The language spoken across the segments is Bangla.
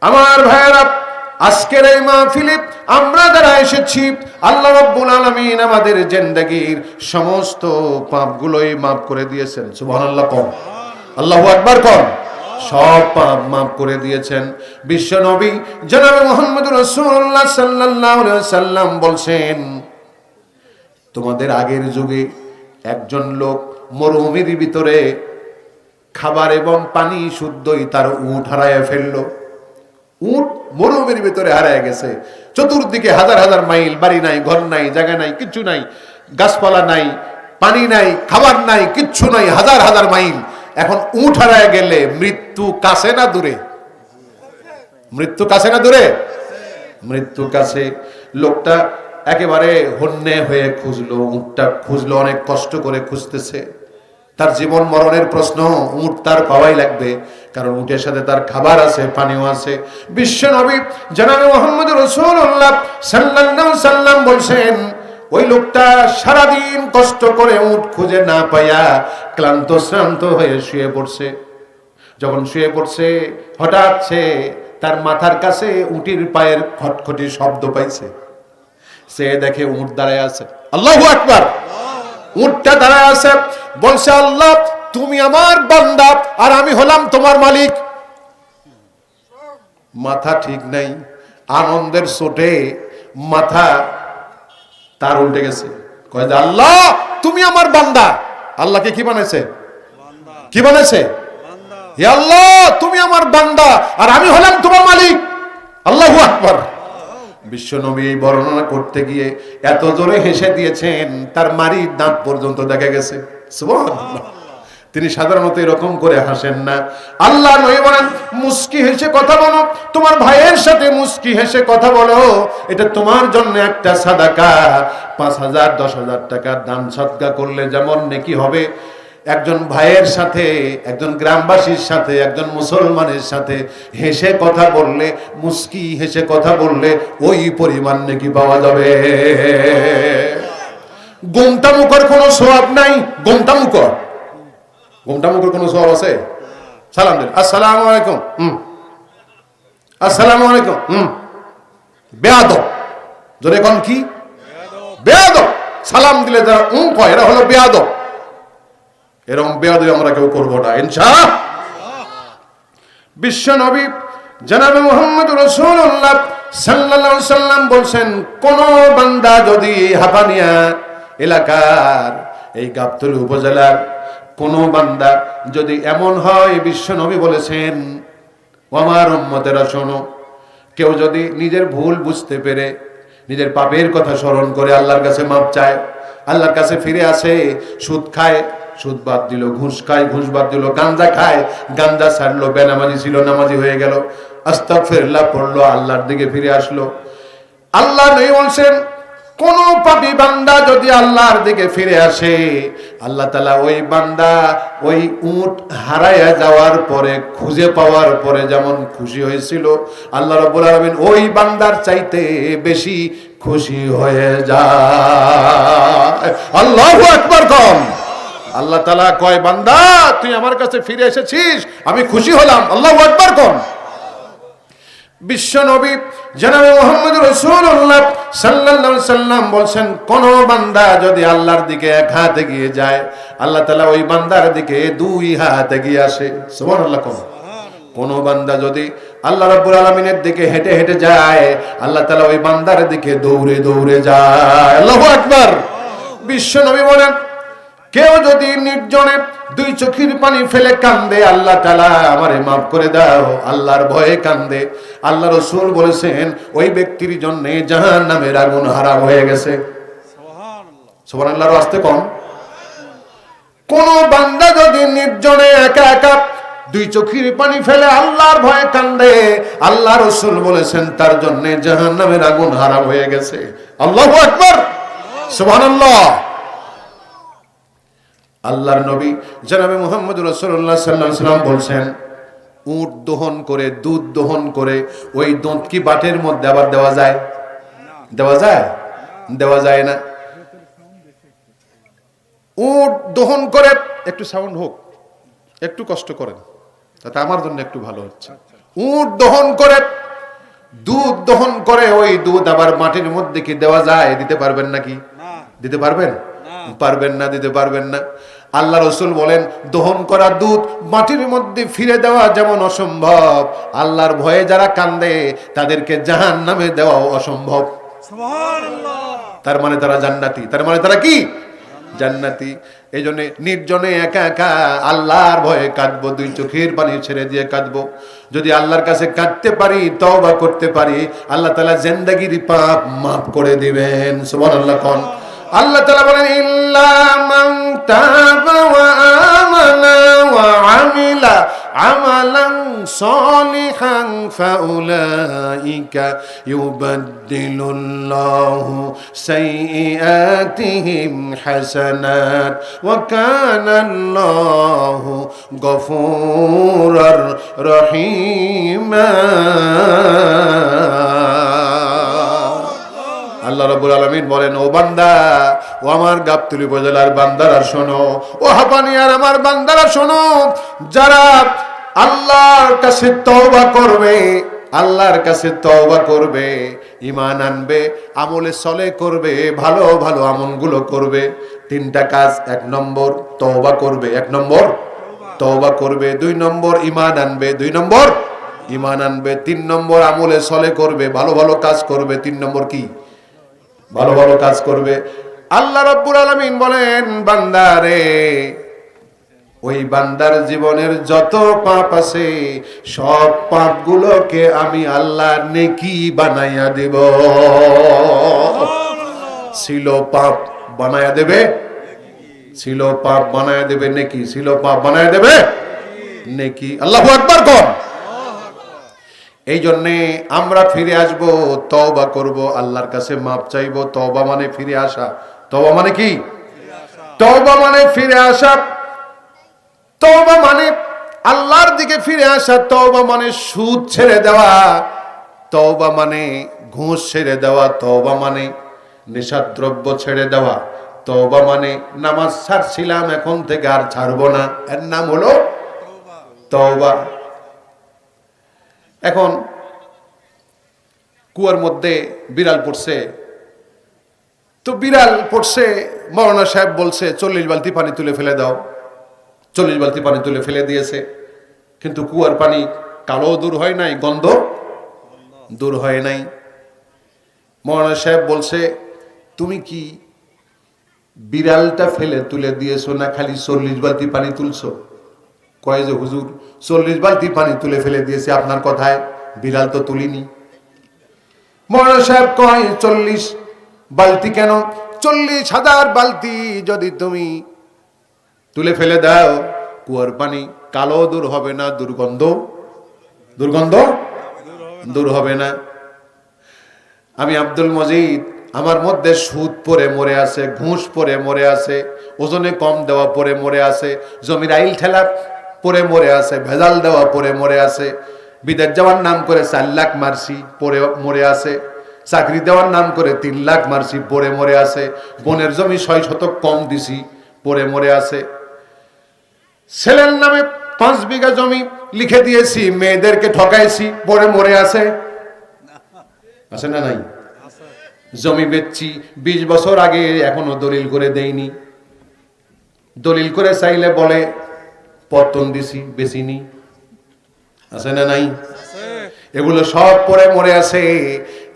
আমার ভাইয়েরা, আজকের এই মাহফিলে আমরা যারা এসেছি, আল্লাহ রাব্বুল আলামিন আমাদের জিন্দেগীর সমস্ত পাপগুলোই মাফ করে দিয়েছেন। সুবহানাল্লাহ কোন, আল্লাহু আকবার কোন। সব পাপ মাফ করে দিয়েছেন। বিশ্ব নবী জনাবে মুহাম্মদুর রাসূলুল্লাহ সাল্লাল্লাহু আলাইহি ওয়াসাল্লাম বলছেন, তোমাদের আগের যুগে একজন লোক মরুভূমির ভিতরে খাবার এবং পানি শুদ্ধই তার উট হারায় ফেললো। উট মরুভূমির ভিতরে হারায় গেছে। চতুর্দিকে হাজার হাজার মাইল, বাড়ি নাই, ঘর নাই, জায়গা নাই, কিচ্ছু নাই, গাছপালা নাই, পানি নাই, খাবার নাই, কিচ্ছু নাই, হাজার হাজার মাইল। এখন উট হারায় গেলে মৃত্যু কাছে না দূরে? মৃত্যু কাছে না দূরে? মৃত্যু কাছে। লোকটা একেবারে হন্যে হয়ে খুঁজলো, উটটা খুঁজলো, অনেক কষ্ট করে খুঁজতেছে। তার জীবন মরণের প্রশ্ন, উট তার পাওয়াই লাগবে, কারণ উটের সাথে তার খাবার আছে, পানিও আছে। বিশ্ব নবী জনাবে মুহাম্মদ রাসূলুল্লাহ সাল্লাল্লাহু আলাইহি সাল্লাম বলছেন, ওই লোকটা সারাদিন কষ্ট করে উট খুঁজে না পায়া ক্লান্ত শ্রান্ত হয়ে শুয়ে পড়ছে। যখন শুয়ে পড়ছে, হঠাৎ সে তার মাথার কাছে উটির পায়ের খটখটি শব্দ পাইছে। সে দেখে উট দাঁড়ায় আছে। আল্লাহু আকবার। উটটা দাঁড়ায় আছে, বলছে, আল্লাহ তুমি আমার বান্দা আর আমি হলাম তোমার মালিক। মাথা ঠিক নাই, আনন্দের চোটে মাথা তার উল্টে গেছে। কয় যে, আল্লাহ তুমি আমার বান্দা। আল্লাহকে কি বানাইছে? কি বানাইছে? হে আল্লাহ তুমি আমার বান্দা আর আমি হলাম তোমার মালিক। আল্লাহু আকবার। বিশ্ব নবী এই বর্ণনা করতে গিয়ে এত জোরে হেসে দিয়েছেন, তার মারির দাঁত পর্যন্ত দেখা গেছে। সুবহানাল্লাহ। তিনি সাধারণত এরকম করে হাসেন না। আল্লাহ নবী বলেন, মুস্কি হেসে কথা বলো, তোমার ভাইয়ের সাথে মুস্কি হেসে কথা বলো, এটা তোমার জন্য একটা সাদাকা। 5,000 10,000 টাকা দান সদকা করলে যেমন নেকি হবে, একজন ভাইয়ের সাথে, একজন গ্রামবাসীর সাথে, একজন মুসলমানের সাথে হেসে কথা বললে, মুস্কি হেসে কথা বললে ওই পরিমাণ নেকি পাওয়া যাবে। গোমটা মুখের কোনো সওয়াব নাই। গোমটা মুখের কোনো সওয়াব আছে? সালাম দিন, আসসালামু আলাইকুম, আসসালামু আলাইকুম, বেয়াদব। জোরে কোন কি? বেয়াদব। সালাম দিলে যারা কয় এরা হলো বেয়াদব। এরকম বেয়াদবি আমরা কেউ করবো না ইনশাআল্লাহ। বিশ্ব নবী জনাবে মুহাম্মদ রাসূলুল্লাহ সাল্লাল্লাহু আলাইহি সাল্লাম বলছেন, কোন বান্দা যদি হাপানিয়া এলাকার এই গাবতলী উপজেলার কোন বান্দা যদি এমন হয়, বিশ্ব নবী বলেছেন, আমার উম্মতেরা শোনো, কেউ যদি নিজের ভুল বুঝতে পেরে নিজের পাপের কথা স্মরণ করে আল্লাহর কাছে মাপ চায়, আল্লাহর কাছে ফিরে আসে, সুদ খায়, সুদ বাদ দিল, ঘুষ খায়, ঘুষ বাদ দিল, গাঞ্জা খায়, গাঞ্জা ছাড়লো, বেনামাজি ছিল, নামাজি হয়ে গেল, আস্তাগফিরুল্লাহ পড়লো, আল্লাহর দিকে ফিরে আসলো। আল্লাহ নবী বলছেন, কোন পাপী বান্দা যদি আল্লাহর দিকে ফিরে আসে, আল্লাহ তাআলা ওই বান্দা ওই উট হারায়া যাওয়ার পরে, খুঁজে পাওয়ার পরে যেমন খুশি হয়েছিল, আল্লাহ রাব্বুল আলামিন ওই বান্দার চাইতে বেশি খুশি হয়ে যায়। আল্লাহু আকবার কম। আল্লাহ তাআলা কয়, বান্দা তুই আমার কাছে ফিরে এসেছিস, আমি খুশি হলাম। আল্লাহু আকবার কম। বিশ্ব নবী জনাবে মুহাম্মদ রাসূলুল্লাহ সাল্লাল্লাহু আলাইহি সাল্লাম বলছেন, কোন বান্দা যদি আল্লাহর দিকে এক হাত এগিয়ে যায়, আল্লাহ তাআলা ওই বান্দার দিকে 2 হাত এগিয়ে আসে। সুবহানাল্লাহ। কোন বান্দা যদি আল্লাহ রাব্বুল আলামিনের দিকে হেঁটে হেঁটে যায়, আল্লাহ তাআলা ওই বান্দার দিকে দৌড়ে দৌড়ে যায়। আল্লাহু আকবার। বিশ্ব নবী বলেন, কেউ যদি নির্জনে 2 চোখের পানি ফেলে কান্দে, আল্লাহ তাআলা আমারে মাফ করে দাও, আল্লাহর ভয়ে কান্দে, আল্লাহ রাসূল বলেছেন ওই ব্যক্তির জন্য জাহান্নামের আগুন হারাম হয়ে গেছে। সুবহানাল্লাহ। সুবহানাল্লাহর আস্তে কম। কোন বান্দা যদি নির্জনে একা একা 2 চোখের পানি ফেলে আল্লাহর ভয়ে কান্দে, আল্লাহ রাসূল বলেছেন তার জন্য জাহান্নামের আগুন হারাম হয়ে গেছে। আল্লাহু আকবার। সুবহানাল্লাহ। আল্লাহর নবী জনাবে মুহাম্মদ রাসূলুল্লাহ সাল্লাল্লাহু আলাইহি ওয়াসাল্লাম বলছেন, উট দহন করে, দুধ দহন করে ওই দুধ কি বাটের মধ্যে আবার দেওয়া যায়? দেওয়া যায়? দেওয়া যায় না। উট দহন করে, একটু সাউন্ড হোক, একটু কষ্ট করেন, তাতে আমার জন্য একটু ভালো হচ্ছে। উট দহন করে, দুধ দহন করে, ওই দুধ আবার মাটির মধ্যে কি দেওয়া যায়? দিতে পারবেন নাকি? দিতে পারবেন? পারবেন না, দিতে পারবেন না। আল্লাহ রসুল বলেন, দহন করা দুধ মাটির মধ্যে ফিরে দেওয়া যেমন অসম্ভব, আল্লাহর ভয়ে যারা কান্দে তাদেরকে জাহান্নামে দেওয়াও অসম্ভব। তার মানে তারা জান্নাতি, তার মানে তারা কি? জান্নাতি। এই জন্য নির্জনে একা একা আল্লাহর ভয়ে কাঁদবো, দুই চোখের পানি ছেড়ে দিয়ে কাঁদবো। যদি আল্লাহর কাছে কাঁদতে পারি, তওবা করতে পারি, আল্লাহ তাআলা জিন্দেগির পাপ মাফ করে দিবেন। সুবহানাল্লাহ। কোন আল্লাহ তাআলা বলেন, ইল্লা মান তাবা ওয়া আমানা ওয়া আমিলা আমালান সলিহান ফাউলাইকা ইউবাদদিলুল্লাহু সাইয়্যাতিহিম হাসানাত ওয়া কানাল্লাহু গফুরুর রহিমা। আল্লাহ রাব্বুল আলামিন বলেন, ও বান্দা, ও আমার গাবতলী উপজেলার বান্দারা শোনো, ও হাপানিয়ার আমার বান্দারা শোনো, যারা আল্লাহর কাছে তওবা করবে, আল্লাহর কাছে তওবা করবে, ঈমান আনবে, আমলে সলে করবে, ভালো ভালো আমলগুলো করবে, তিনটা কাজ। এক নম্বর তওবা করবে, এক নম্বর তওবা করবে, দুই নম্বর ঈমান আনবে, দুই নম্বর ঈমান আনবে, তিন নম্বর আমলে সলে করবে, ভালো ভালো কাজ করবে, তিন নম্বর কি? ভালো ভালো কাজ করবে। আল্লাহ রাব্বুল আলামিন বলেন, বান্দারে, ওই বান্দার জীবনের যত পাপ আছে সব পাপগুলোকে আমি আল্লাহ নেকি বানাইয়া দেব। ছিল পাপ বানাইয়া দেবে, ছিল পাপ বানাইয়া দেবে নেকি, ছিল পাপ বানাইয়া দেবে নেকি। আল্লাহু আকবার। কোন এই জন্যে আমরা ফিরে আসব, তওবা করব, আল্লাহর কাছে মাপ চাইব। তওবা মানে ফিরে আসা। তওবা মানে কি? তওবা মানে ফিরে আসা। তওবা মানে আল্লাহর দিকে ফিরে আসা। তওবা মানে সুদ ছেড়ে দেওয়া। তওবা মানে ঘুষ ছেড়ে দেওয়া। তওবা মানে নেশাদ্রব্য ছেড়ে দেওয়া। তওবা মানে নামাজ ছাড়ছিলাম, এখন থেকে আর ছাড়বো না, এর নাম হলো তওবা। এখন কুয়ার মধ্যে বিড়াল পড়ছে, তো বিড়াল পড়ছে, মৌলানা সাহেব বলছে 40 বালতি পানি তুলে ফেলে দাও। 40 বালতি পানি তুলে ফেলে দিয়েছে, কিন্তু কুয়ার পানি কালো দূর হয় নাই, গন্ধ দূর হয় নাই। মৌলানা সাহেব বলছে, তুমি কি বিড়ালটা ফেলে তুলে দিয়েছো না খালি 40 বালতি পানি তুলছো? কয় যে হুজুর 40 বালতি পানি তুলে ফেলে দিয়েছে, আপনার কথায় বিড়াল তো তুলিনি। মৌলানা সাহেব কয় 40 বালতি কেন? 40,000 বালতি যদি তুমি তুলে ফেলে দাও, কুয়ার পানি কালো দূর হবে না, দুর্গন্ধ দূর হবে না। আমি আব্দুল মজিদ, আমার মধ্যে সুদ পরে মরে আছে, ঘুষ পরে মরে আছে, ওজনে কম দেওয়া পরে মরে আছে, জমির আইল ঠেলা পরে মরে আছে, ভেজাল দেওয়া পরে মরে আছে, বিদেশ যাওয়ার নাম করে 4 লাখ মারছি পরে মরে আছে, চাকরি দেওয়ার নাম করে 3 লাখ মারছি পরে মরে আছে, বোনের জমি 6 শতক কম দিছি পরে মরে আছে, ছেলের নামে 5 বিঘা জমি লিখে দিয়েছি, মেয়েদেরকে ঠকাইছি পরে মরে আছে। আছে না নাই? জমি বেচছি 20 বছর আগে, এখনো দলিল করে দেইনি। দলিল করে চাইলে বলে পতন দিছি, বেচিনি। আছে না নাই? এগুলো সব পরে মরে আছে।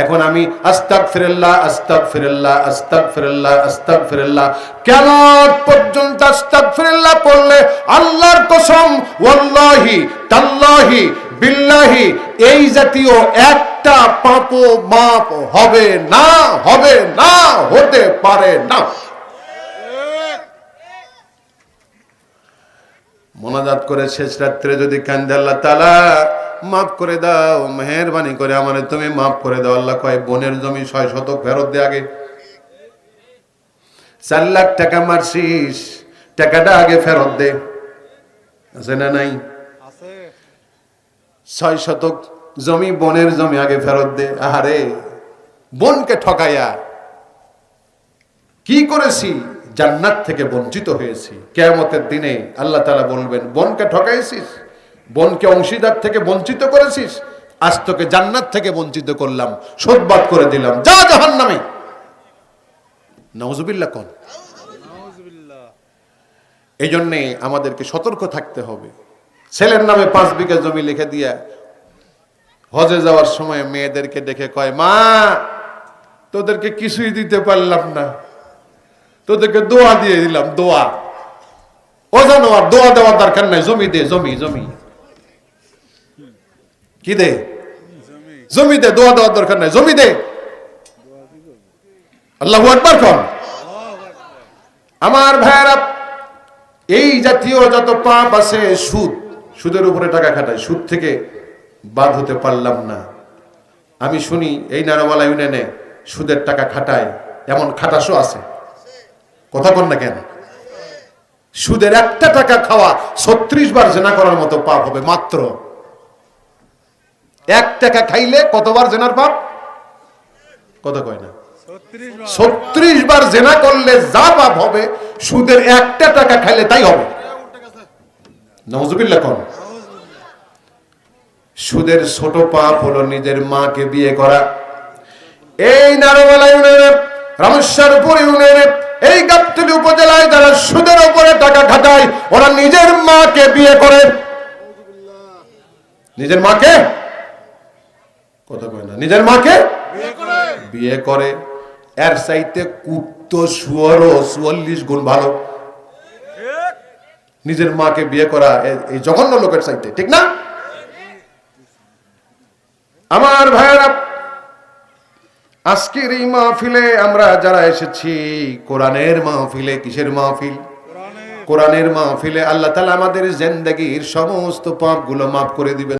এখন আমি আস্তাগফিরুল্লাহ আস্তাগফিরুল্লাহ আস্তাগফিরুল্লাহ আস্তাগফিরুল্লাহ কিয়ামত পর্যন্ত আস্তাগফিরুল্লাহ পড়লে আল্লাহর কসম, ওয়াল্লাহি তাল্লাহি বিল্লাহি, এই জাতীয় একটা পাপও মাপ হবে না, হবে না, হতে পারে না। মোনাজাত করে শেষ রাত্রে যদি কান্দে, আল্লাহ তাআলা মাফ করে দাও, মেহেরবানি করে আমারে তুমি মাফ করে দাও। আল্লাহ কয়, বোনের জমি 6 শতক ফেরত দে আগে। 4 লাখ টাকা মারছিস, টাকাটা আগে ফেরত দে। আছে না নাই? 6 শতক জমি, বোনের জমি আগে ফেরত দে। আরে বোনকে ঠকাইয়া কি করেছি? জান্নাত থেকে বঞ্চিত হয়েছি। কিয়ামতের দিনে আল্লাহ তাআলা বলবেন, বোনকে ঠকাইছিস, বোনকে অংশীদার থেকে বঞ্চিত করেছিস, আজ তোকে জান্নাত থেকে বঞ্চিত করলাম, শোধবাদ করে দিলাম, যা জাহান্নামে। নাউজুবিল্লাহ কোন। এই জন্যে আমাদেরকে সতর্ক থাকতে হবে। ছেলের নামে 5 বিঘা জমি লিখে দিয়া হজে যাওয়ার সময় মেয়েদেরকে দেখে কয়, মা তোদেরকে কিছুই দিতে পারলাম না, তোদেরকে দোয়া দিয়ে দিলাম, দোয়া। ও জানো, আর দোয়া দেওয়ার দরকার নাই, জমি দে, জমি জমি কি দে, জমি দে, দোয়া দেওয়ার দরকার নাই, জমি দে। আল্লাহু আকবার কোন। আমার ভাইয়েরা, এই জাতীয় যত পাপ আছে, সুদ, সুদের উপরে টাকা খাটায়, সুদ থেকে বাদ হতে পারলাম না। আমি শুনি এই নারওয়ালা ইউনিয়নে সুদের টাকা খাটায়, এমন খাটাসও আছে। কথা বল না কেন? সুদের একটা টাকা খাওয়া 36 বার জেনা করার মতো পাপ হবে মাত্র। 1 টাকা খাইলে কতবার জেনার পাপ? কত কয় না? 36 বার জেনা করলে যা পাপ হবে, সুদের একটা টাকা খাইলে তাই হবে। নাউজুবিল্লাহ কোন। সুদের ছোট পাপ হলো নিজের মাকে বিয়ে করা। এই নারওয়ালা ইউনিয়নে, রামেশ্বরপুর ইউনিয়নে, এই গাবতলী উপজেলায় যারা সুদের উপরে টাকা খাটায়, ওরা নিজের মাকে বিয়ে করে। নিজের মাকে, কথা কয় না, নিজের মাকে বিয়ে করে। এর চাইতে কুত্ত শুয়োরও 44 গুণ ভালো নিজের মাকে বিয়ে করা, এই জঘন্য লোকের চাইতে, ঠিক না? আমার ভাইয়েরা, আজকের এই মাহফিলে আমরা যারা এসেছি, কোরআনের মাহফিলে। কিসের মাহফিল? কোরআনের মাহফিলে। আল্লাহ তাআলা আমাদের জিন্দেগীর সমস্ত পাপগুলো মাফ করে দিবেন।